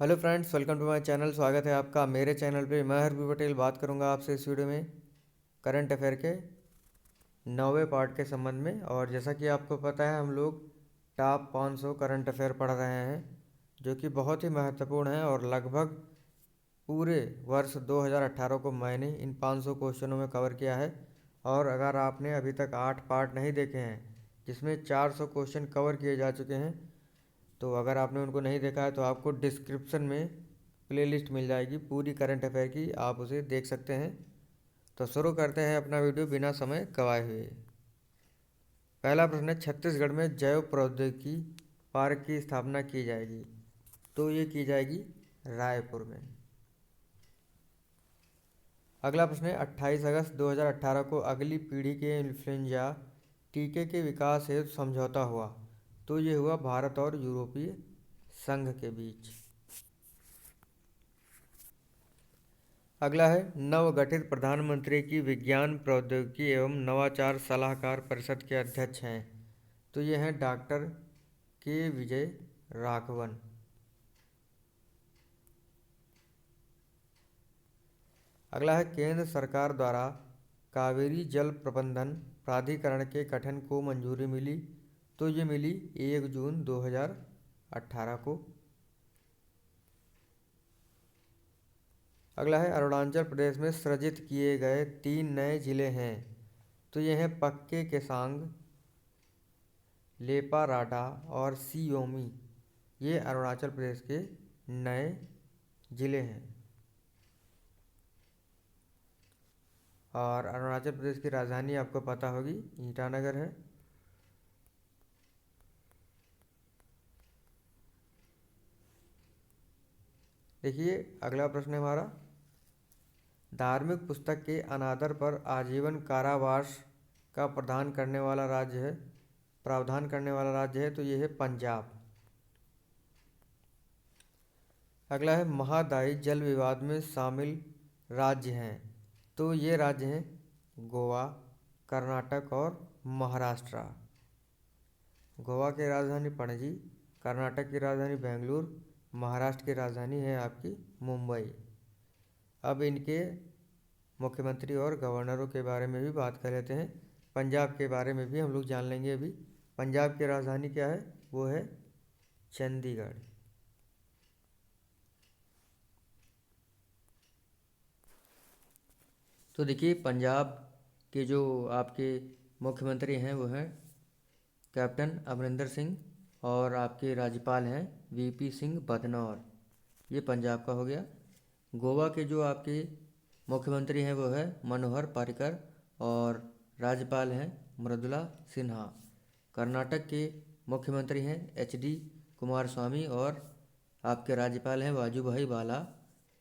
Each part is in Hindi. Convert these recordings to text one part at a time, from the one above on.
Hello friends, welcome to my channel. स्वागत है आपका मेरे चैनल पे। मैं हरपी पटेल बात करूंगा आपसे इस वीडियो में करंट अफेयर के 9वें पार्ट के संबंध में। और जैसा कि आपको पता है, हम लोग टॉप 500 करंट अफेयर पढ़ रहे हैं, जो कि बहुत ही महत्वपूर्ण है। और लगभग पूरे वर्ष 2018 को मैंने इन 500 क्वेश्चनों में कवर किया है। और अगर आपने अभी तक 8 पार्ट नहीं देखे हैं, जिसमें 400 क्वेश्चन कवर किए जा चुके हैं, तो अगर आपने उनको नहीं देखा है तो आपको डिस्क्रिप्शन में प्लेलिस्ट मिल जाएगी पूरी करंट अफेयर की, आप उसे देख सकते हैं। तो शुरू करते हैं अपना वीडियो बिना समय गवाए हुए। पहला प्रश्न है, छत्तीसगढ़ में जैव प्रौद्योगिकी पार्क की स्थापना की जाएगी। तो ये की जाएगी रायपुर में। अगला प्रश्न है, 28 अगस्त 2018 को अगली पीढ़ी के इन्फ्लुएंजा टीके के विकास हेतु समझौता हुआ। तो ये हुआ भारत और यूरोपीय संघ के बीच। अगला है, नवगठित प्रधानमंत्री की विज्ञान प्रौद्योगिकी एवं नवाचार सलाहकार परिषद के अध्यक्ष हैं। तो ये हैं डॉक्टर के विजय राघवन। अगला है, केंद्र सरकार द्वारा कावेरी जल प्रबंधन प्राधिकरण के गठन को मंजूरी मिली। तो ये मिली 1 जून 2018 को। अगला है, अरुणाचल प्रदेश में सृजित किए गए 3 नए जिले हैं। तो ये हैं पक्के केसांग, लेपा राडा और सी योमी। ये अरुणाचल प्रदेश के नए जिले हैं। और अरुणाचल प्रदेश की राजधानी आपको पता होगी, ईटानगर है। देखिए, अगला प्रश्न है हमारा, धार्मिक पुस्तक के अनादर पर आजीवन कारावास का प्रावधान करने वाला राज्य है। तो ये है पंजाब। अगला है, महादायी जल विवाद में शामिल राज्य हैं। तो ये राज्य हैं गोवा, कर्नाटक और महाराष्ट्र। गोवा की राजधानी पणजी, कर्नाटक की राजधानी बेंगलुरु, महाराष्ट्र की राजधानी है आपकी मुंबई। अब इनके मुख्यमंत्री और गवर्नरों के बारे में भी बात कर लेते हैं। पंजाब के बारे में भी हम लोग जान लेंगे अभी। पंजाब की राजधानी क्या है? वो है चंडीगढ़। तो देखिए, पंजाब के जो आपके मुख्यमंत्री हैं वो हैं कैप्टन अमरिंदर सिंह, और आपके राज्यपाल हैं वीपी सिंह बदनौर। ये पंजाब का हो गया। गोवा के जो आपके मुख्यमंत्री हैं वो है मनोहर पर्रिकर, और राज्यपाल हैं मृदुला सिन्हा। कर्नाटक के मुख्यमंत्री हैं एचडी कुमारस्वामी, और आपके राज्यपाल हैं वाजूभाई वाला।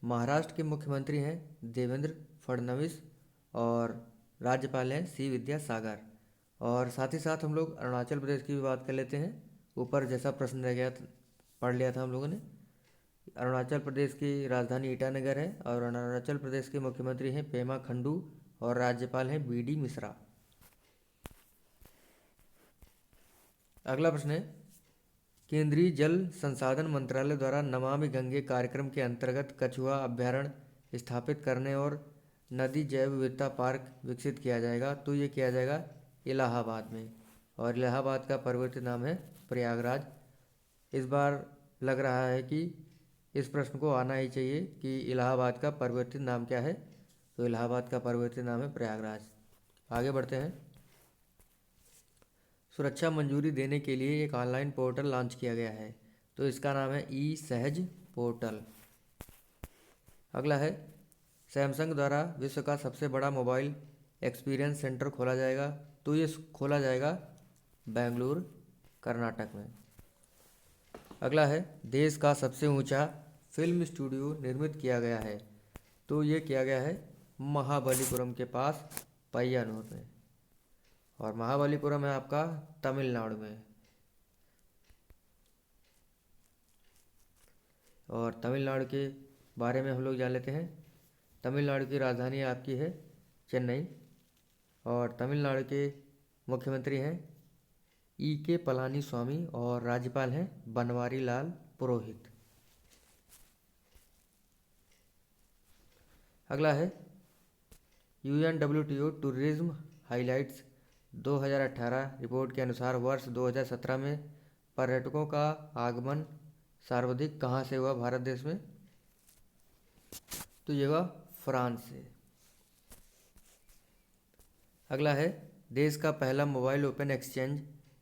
महाराष्ट्र के मुख्यमंत्री हैं देवेंद्र फडणवीस, और राज्यपाल हैं सी विद्यासागर। और साथ ही साथ हम लोग अरुणाचल प्रदेश की भी बात कर लेते हैं। ऊपर जैसा प्रश्न रह गया पढ़ लिया था हम लोगों ने। अरुणाचल प्रदेश की राजधानी ईटानगर है, और अरुणाचल प्रदेश के मुख्यमंत्री हैं पेमा खंडू, और राज्यपाल हैं बीडी मिश्रा। अगला प्रश्न है, केंद्रीय जल संसाधन मंत्रालय द्वारा नमामि गंगे कार्यक्रम के अंतर्गत कछुआ अभ्यारण्य स्थापित करने और नदी जैव विविधता पार्क विकसित किया जाएगा। तो ये किया जाएगा इलाहाबाद में, और इलाहाबाद का परिवर्तित नाम है प्रयागराज। इस बार लग रहा है कि इस प्रश्न को आना ही चाहिए कि इलाहाबाद का परिवर्तित नाम क्या है। तो इलाहाबाद का परिवर्तित नाम है प्रयागराज। आगे बढ़ते हैं। सुरक्षा मंजूरी देने के लिए एक ऑनलाइन पोर्टल लॉन्च किया गया है। तो इसका नाम है ई सहज पोर्टल। अगला है, सैमसंग द्वारा विश्व का सबसे बड़ा मोबाइल एक्सपीरियंस सेंटर खोला जाएगा। तो ये खोला जाएगा बेंगलुरु, कर्नाटक में। अगला है, देश का सबसे ऊंचा फिल्म स्टूडियो निर्मित किया गया है। तो ये किया गया है महाबलीपुरम के पास पय्यानूर में, और महाबलीपुरम है आपका तमिलनाडु में। और तमिलनाडु के बारे में हम लोग जान लेते हैं। तमिलनाडु की राजधानी आपकी है चेन्नई, और तमिलनाडु के मुख्यमंत्री हैं ई के पलानी स्वामी, और राज्यपाल हैं बनवारी लाल पुरोहित। अगला है UNWTO टूरिज्म हाइलाइट्स 2018 रिपोर्ट के अनुसार वर्ष 2017 में पर्यटकों का आगमन सर्वाधिक कहाँ से हुआ भारत देश में? तो ये हुआ फ्रांस से। अगला है देश का पहला मोबाइल ओपन एक्सचेंज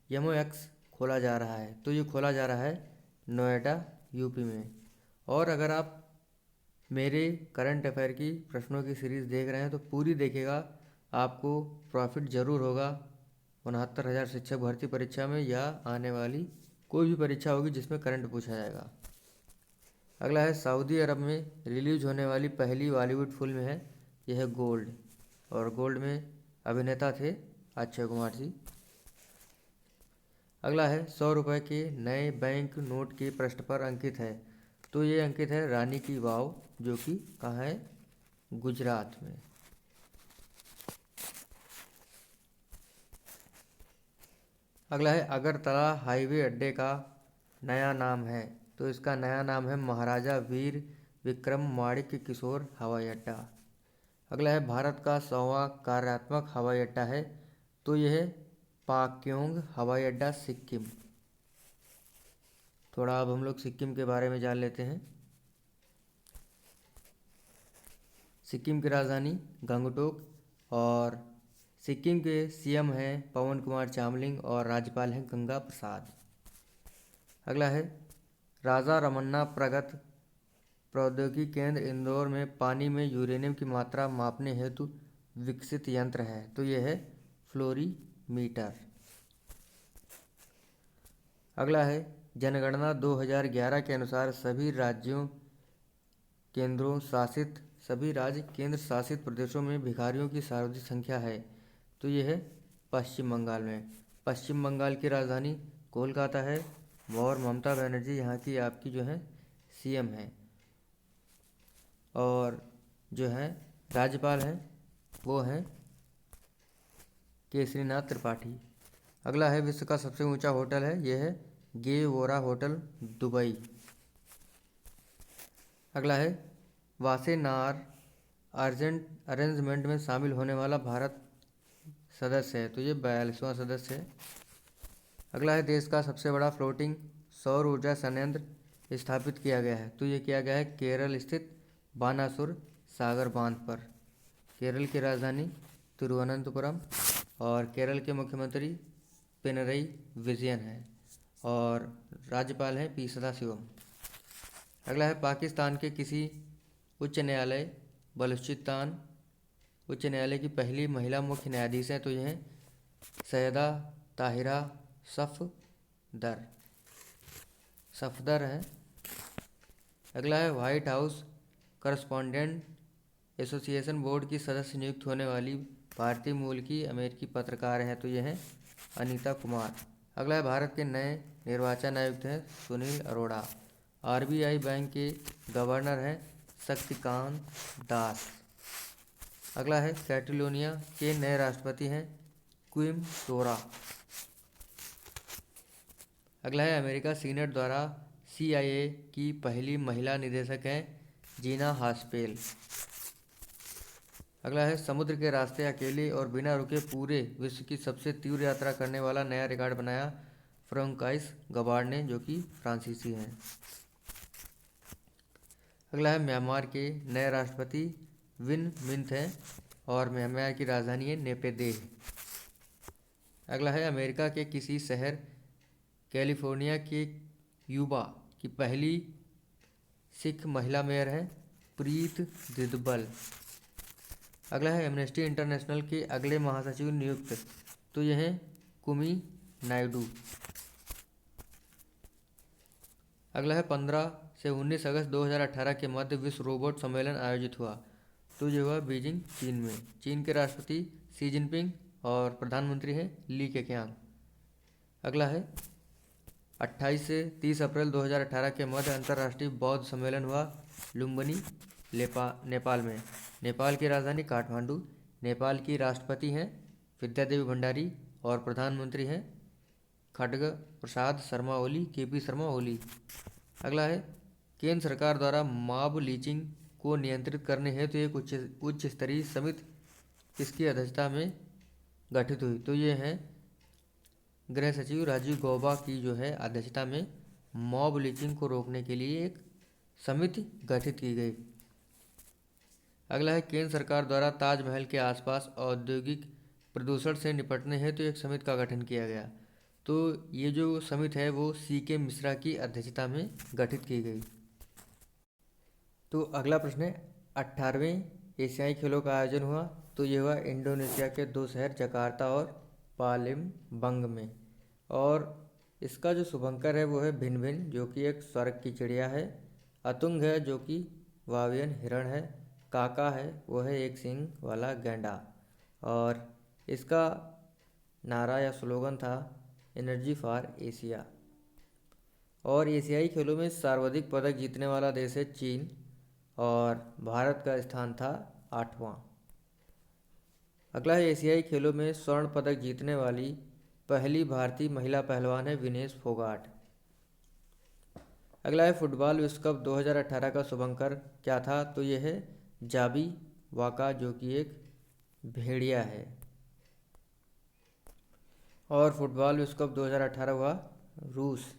YOMOX खोला जा रहा है। तो ये खोला जा रहा है नोएडा यूपी में। और अगर आप मेरे करंट अफेयर की प्रश्नों की सीरीज़ देख रहे हैं तो पूरी देखिएगा, आपको प्रॉफिट ज़रूर होगा 69,000 शिक्षक भर्ती परीक्षा में या आने वाली कोई भी परीक्षा होगी जिसमें करंट पूछा जाएगा। अगला है सऊदी अरब में रिलीज होने वाली पहली बॉलीवुड फिल्म है, यह है गोल्ड, और गोल्ड में अभिनेता थे अक्षय कुमार जी। अगला है 100 रुपये के नए बैंक नोट के पृष्ठ पर अंकित है। तो ये अंकित है रानी की वाव, जो कि कहाँ है? गुजरात में। अगला है अगरतला हाईवे अड्डे का नया नाम है। तो इसका नया नाम है महाराजा वीर विक्रम माणिक्य किशोर हवाई अड्डा। अगला है भारत का 100वां कार्यात्मक हवाई अड्डा है। तो यह है पाक्योंग हवाई अड्डा सिक्किम। थोड़ा अब हम लोग सिक्किम के बारे में जान लेते हैं। सिक्किम की राजधानी गंगटोक, और सिक्किम के CM हैं पवन कुमार चामलिंग और राज्यपाल हैं गंगा प्रसाद। अगला है राजा रमन्ना प्रगत प्रौद्योगिकी केंद्र इंदौर में पानी में यूरेनियम की मात्रा मापने हेतु विकसित यंत्र है। तो यह है फ्लोरीमीटर। अगला है जनगणना 2011 के अनुसार सभी राज्य केंद्र शासित प्रदेशों में भिखारियों की सर्वाधिक संख्या है। तो यह है पश्चिम बंगाल में। पश्चिम बंगाल की राजधानी कोलकाता है, और ममता बनर्जी यहाँ की आपकी जो है CM है, और जो है राज्यपाल हैं वो हैं केसरीनाथ त्रिपाठी। अगला है विश्व का सबसे ऊंचा होटल है, यह है गेवोरा होटल दुबई। अगला है वासेनार अरेंजमेंट में शामिल होने वाला भारत सदस्य है। तो ये 42वां सदस्य है। अगला है देश का सबसे बड़ा फ्लोटिंग सौर ऊर्जा संयंत्र स्थापित किया गया है। तो ये किया गया है केरल स्थित बानासुर सागर बांध पर। केरल की राजधानी तिरुवनंतपुरम, और केरल के मुख्यमंत्री पिनरई विजयन है, और राज्यपाल हैं P सदाशिवम। अगला है पाकिस्तान के किसी उच्च न्यायालय बलूचिस्तान उच्च न्यायालय की पहली महिला मुख्य न्यायाधीश है। तो यह है सैयदा ताहिरा सफदर है। अगला है white house correspondent association board की सदस्य नियुक्त होने वाली भारतीय मूल की अमेरिकी पत्रकार है। तो यह है अनीता कुमार। अगला है भारत के नए निर्वाचन आयुक्त हैं सुनील अरोड़ा। RBI बैंक के गवर्नर हैं शक्तिकांत दास। अगला है कैटेलोनिया के नए राष्ट्रपति हैं क्विम टोरा। अगला है अमेरिका सीनेट द्वारा CIA की पहली महिला निदेशक हैं जीना हास्पेल। अगला है समुद्र के रास्ते अकेले और बिना रुके पूरे विश्व की सबसे तीव्र यात्रा करने वाला नया रिकॉर्ड बनाया फ्रांकोइस गबार्ड ने, जो कि फ्रांसीसी हैं। अगला है म्यांमार के नए राष्ट्रपति विन मिंथ हैं, और म्यांमार की राजधानी है नेपिदोह। अगला है अमेरिका के किसी शहर कैलिफोर्निया के यूबा की पहली सिख महिला मेयर है प्रीत दिदबल। अगला है एमनेस्टी इंटरनेशनल के अगले महासचिव नियुक्त। तो यह है कुमी नायडू। अगला है 15 से 19 अगस्त 2018 के मध्य विश्व रोबोट सम्मेलन आयोजित हुआ। तो ये हुआ बीजिंग चीन में। चीन के राष्ट्रपति शी जिनपिंग और प्रधानमंत्री हैं ली केक्यांग। अगला है 28 से 30 अप्रैल 2018 के मध्य अंतर्राष्ट्रीय बौद्ध सम्मेलन हुआ लुम्बिनी नेपाल में। नेपाल की राजधानी काठमांडू। नेपाल की राष्ट्रपति हैं विद्यादेवी भंडारी, और प्रधानमंत्री हैं खड्ग प्रसाद शर्मा ओली KP शर्मा ओली। अगला है केंद्र सरकार द्वारा मॉब लिंचिंग को नियंत्रित करने हेतु एक उच्च स्तरीय समिति किसकी अध्यक्षता में गठित हुई? तो ये है गृह सचिव राजीव गौबा की जो है अध्यक्षता में मॉब लिंचिंग को रोकने के लिए एक समिति गठित की गई। अगला है केंद्र सरकार द्वारा ताजमहल के आसपास औद्योगिक प्रदूषण से निपटने हेतु एक समिति का गठन किया गया। तो ये जो समिति है वो CK मिश्रा की अध्यक्षता में गठित की गई। तो अगला प्रश्न है 18वें एशियाई खेलों का आयोजन हुआ। तो ये हुआ इंडोनेशिया के 2 शहर जकार्ता और पालेमबंग में। और इसका जो शुभंकर है वो है भिन भिन, जो कि एक स्वर्ग की चिड़िया है। अतुंग है जो कि वावियन हिरण है। काका है वो है एक सींग वाला गैंडा। और इसका नारा या स्लोगन था एनर्जी फॉर एशिया। और एशियाई खेलों में सर्वाधिक पदक जीतने वाला देश है चीन और भारत का स्थान था 8वां। अगला है एशियाई खेलों में स्वर्ण पदक जीतने वाली पहली भारतीय महिला पहलवान है विनेश फोगाट। अगला है फुटबॉल विश्व कप 2018 का शुभंकर क्या था? तो यह है जाबी वाका, जो कि एक भेड़िया है। और फुटबॉल विश्व कप 2018 हुआ रूस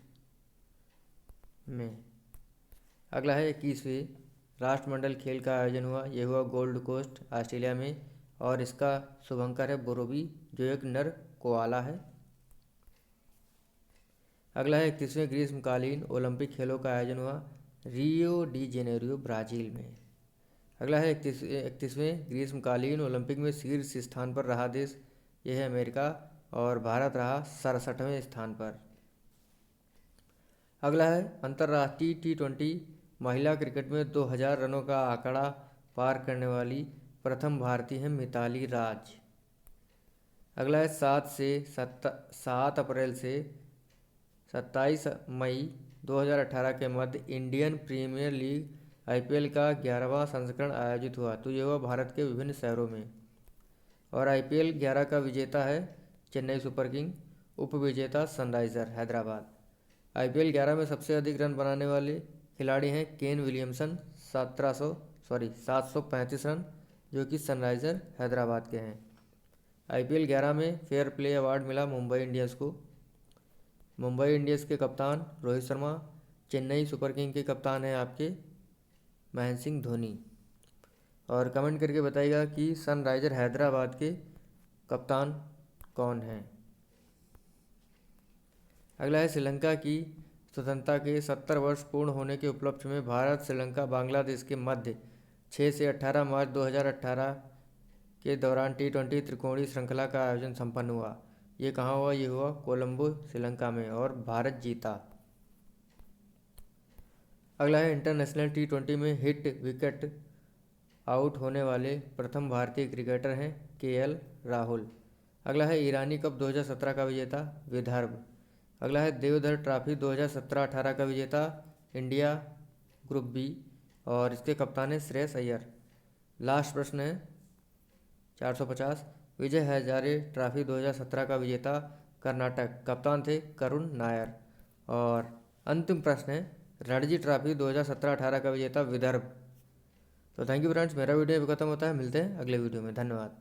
में। अगला है 21वें राष्ट्रमंडल खेल का आयोजन हुआ। यह हुआ गोल्ड कोस्ट ऑस्ट्रेलिया में। और इसका शुभंकर है बोरोबी, जो एक नर कोआला है। अगला है 31वें ग्रीष्मकालीन ओलंपिक खेलों का आयोजन हुआ रियो डी जेनेरियो ब्राज़ील में। अगला है 31वें ग्रीष्मकालीन ओलंपिक में शीर्ष स्थान पर रहा देश, यह है अमेरिका। और भारत रहा 67वें स्थान पर। अगला है अंतर्राष्ट्रीय T20 महिला क्रिकेट में 2000 रनों का आंकड़ा पार करने वाली प्रथम भारतीय है मिताली राज। अगला है 7 अप्रैल से 27 मई 2018 के मध्य इंडियन प्रीमियर लीग IPL का 11वां संस्करण आयोजित हुआ। तो यह हुआ भारत के विभिन्न शहरों में। और IPL 11 का विजेता है चेन्नई सुपर किंग, उपविजेता सनराइजर हैदराबाद। IPL 11 में सबसे अधिक रन बनाने वाले खिलाड़ी हैं केन विलियमसन 735 रन, जो कि सनराइजर हैदराबाद के हैं। IPL 11 में फेयर प्ले अवार्ड मिला मुंबई इंडियंस को। मुंबई इंडियंस के कप्तान रोहित शर्मा, चेन्नई सुपर किंग के कप्तान हैं आपके महेंद्र सिंह धोनी। और कमेंट करके बताइएगा कि सनराइजर हैदराबाद के कप्तान कौन हैं। अगला है श्रीलंका की स्वतंत्रता के 70 वर्ष पूर्ण होने के उपलक्ष्य में भारत श्रीलंका बांग्लादेश के मध्य 6 से 18 मार्च 2018 के दौरान T20 त्रिकोणीय श्रृंखला का आयोजन संपन्न हुआ। ये कहाँ हुआ? ये हुआ कोलंबो श्रीलंका में और भारत जीता। अगला है इंटरनेशनल T20 में हिट विकेट आउट होने वाले प्रथम भारतीय क्रिकेटर हैं KL राहुल। अगला है ईरानी कप 2017 का विजेता विदर्भ। अगला है देवधर ट्रॉफी 2017-18 का विजेता इंडिया ग्रुप B और इसके कप्तान है श्रेयस अय्यर। लास्ट प्रश्न है 450, विजय हजारे ट्रॉफी 2017 का विजेता कर्नाटक, कप्तान थे करुण नायर। और अंतिम प्रश्न है रणजी ट्रॉफी 2017-18 का विजेता विदर्भ। तो थैंक यू फ्रेंड्स, मेरा वीडियो भी खत्म होता है, मिलते हैं अगले वीडियो में, धन्यवाद।